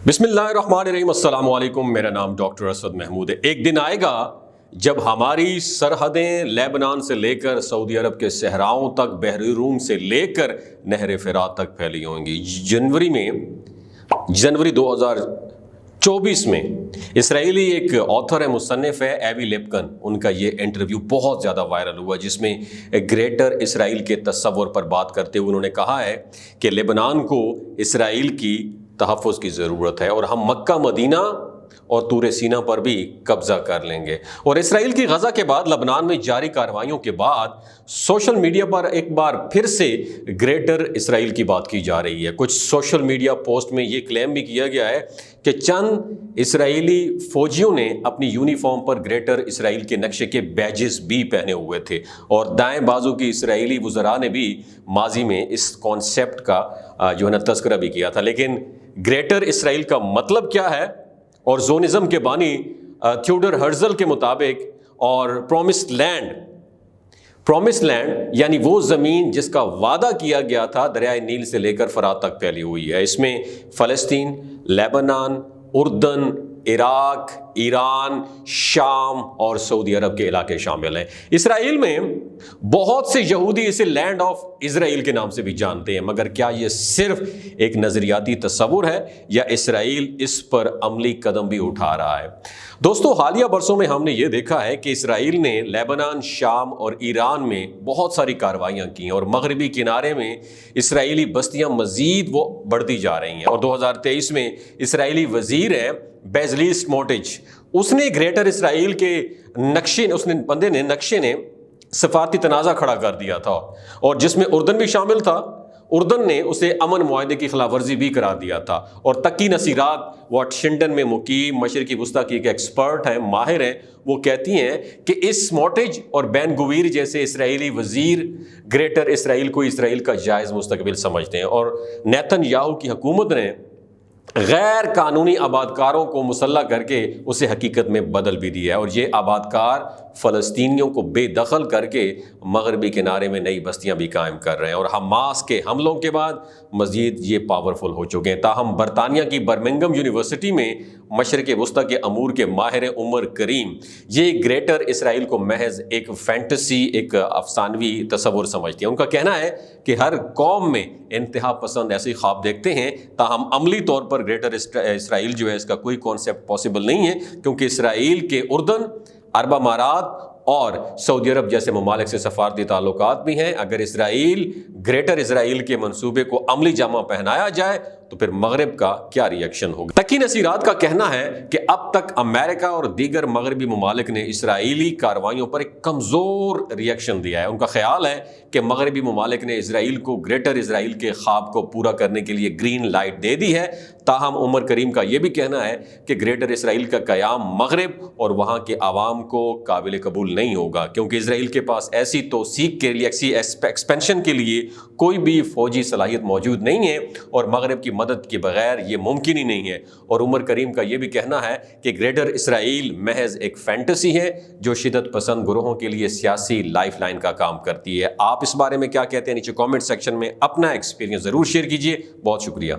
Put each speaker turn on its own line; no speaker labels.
बिस्मिल्लाहिर्रहमानिर्रहीम, अस्सलाम वालेकुम। मेरा नाम डॉक्टर असद महमूद है। एक दिन आएगा जब हमारी सरहदें लेबनान से लेकर सऊदी अरब के सहराओं तक, बहरी रूम से लेकर नहर फ़िरात तक फैली होंगी। जनवरी 2024 में इसराइली एक ऑथर है, मुसन्निफ है, एवी लिप्कन, उनका ये इंटरव्यू बहुत ज़्यादा वायरल हुआ जिसमें ग्रेटर इसराइल के तस्वुर पर बात करते हुए उन्होंने कहा है कि लेबनान को इसराइल की तहफ़्फ़ुज़ की ज़रूरत है और हम मक्का, मदीना और तूर सीना पर भी कब्ज़ा कर लेंगे। और इसराइल की गज़ा के बाद लबनान में जारी कार्रवाइयों के बाद सोशल मीडिया पर एक बार फिर से ग्रेटर इसराइल की बात की जा रही है। कुछ सोशल मीडिया पोस्ट में ये क्लेम भी किया गया है कि चंद इसराइली फ़ौजियों ने अपनी यूनिफॉर्म पर ग्रेटर इसराइल के नक्शे के बैजेस भी पहने हुए थे और दाएं बाजू की इसराइली वज़रा ने भी माजी में इस कॉन्सेप्ट का जो है ना तज़किरा भी किया था। लेकिन ग्रेटर इसराइल का मतलब क्या है? और ज़ोनिज़म के बानी थियोडर हर्ज़ल के मुताबिक और प्रॉमिस्ड लैंड यानी वो ज़मीन जिसका वादा किया गया था दरियाए नील से लेकर फ़रात तक फैली हुई है। इसमें फ़लस्तीन, लेबनान, उर्दन, इराक, ईरान, शाम और सऊदी अरब के इलाके शामिल हैं। इसराइल में बहुत से यहूदी इसे लैंड ऑफ इज़राइल के नाम से भी जानते हैं, मगर क्या ये सिर्फ एक नज़रियाती तस्वुर है या इसराइल इस पर अमली कदम भी उठा रहा है? दोस्तों, हालिया बरसों में हमने ये देखा है कि इसराइल ने लेबनान, शाम और ईरान में बहुत सारी कार्रवाइयाँ की और मगरबी किनारे में इसराइली बस्तियाँ मज़ीद वो बढ़ती जा रही हैं। और 2023 में इसराइली वज़ीर है बेज़लेल स्मोट्रिच, उसने ग्रेटर इसराइल के नक्शे ने सफारती तनाज़ा खड़ा कर दिया था और जिसमें उर्दन भी शामिल था। उर्दन ने उसे अमन मुआहदे की खिलाफ वर्जी भी करार दिया था। और तकी नसीरात वाशिंगटन में मुकीम मशरिकी वस्ता की एक एक्सपर्ट हैं, माहिर हैं, वो कहती हैं कि इस स्मोट्रिच और बैन गुवीर जैसे इसराइली वज़ीर ग्रेटर इसराइल को इसराइल का जायज़ मुस्तकबिल समझते हैं और नेतन्याहू की हुकूमत ने गैर कानूनी आबादकारों को मुसल्लह करके उसे हकीकत में बदल भी दिया है। और ये आबादकार फ़लस्तीनियों को बेदखल करके मगरबी किनारे में नई बस्तियां भी कायम कर रहे हैं और हमास के हमलों के बाद मज़ीद ये पावरफुल हो चुके हैं। ताहम बरतानिया की बर्मिंघम यूनिवर्सिटी में मशरिक़ वस्ता के अमूर के माहिर उमर करीम ये ग्रेटर इसराइल को महज एक फैंटसी, एक अफसानवी तस्वुर समझते हैं। उनका कहना है कि हर कौम में इंतहा पसंद ऐसे ख्वाब देखते हैं, ताहम अमली तौर पर ग्रेटर इसराइल जो है इसका कोई कॉन्सेप्ट पॉसिबल नहीं है, क्योंकि इसराइल के उर्दन, अरब अमारात और सऊदी अरब जैसे ममालिक से सफारती ताल्लुकात भी हैं। अगर इसराइल ग्रेटर इसराइल के मंसूबे को अमली जामा पहनाया जाए तो फिर मगरब का क्या रिएक्शन होगा? तकी नसीरात का कहना है कि अब तक अमेरिका और दीगर मगरबी ममालिक ने इसराइली कार्रवाइयों पर एक कमज़ोर रिएक्शन दिया है। उनका ख्याल है कि मगरबी ममालिक ने इसराइल को ग्रेटर इसराइल के ख्वाब को पूरा करने के लिए ग्रीन लाइट दे दी है। ताहम उमर करीम का यह भी कहना है कि ग्रेटर इसराइल का क़याम मगरब और वहाँ के आवाम को काबिल कबूल नहीं होगा, क्योंकि इसराइल के पास ऐसी तोसीक के लिए, ऐसी एक्सपेंशन के लिए कोई भी फ़ौजी सलाहियत मौजूद नहीं है और मगरब की मदद के बगैर ये मुमकिन ही नहीं है। और उमर करीम का ये भी कहना है कि ग्रेटर इसराइल महज एक फैंटसी है जो शिदत पसंद गुरोहों के लिए सियासी लाइफलाइन का काम करती है। आप इस बारे में क्या कहते हैं? नीचे कमेंट सेक्शन में अपना एक्सपीरियंस ज़रूर शेयर कीजिए। बहुत शुक्रिया।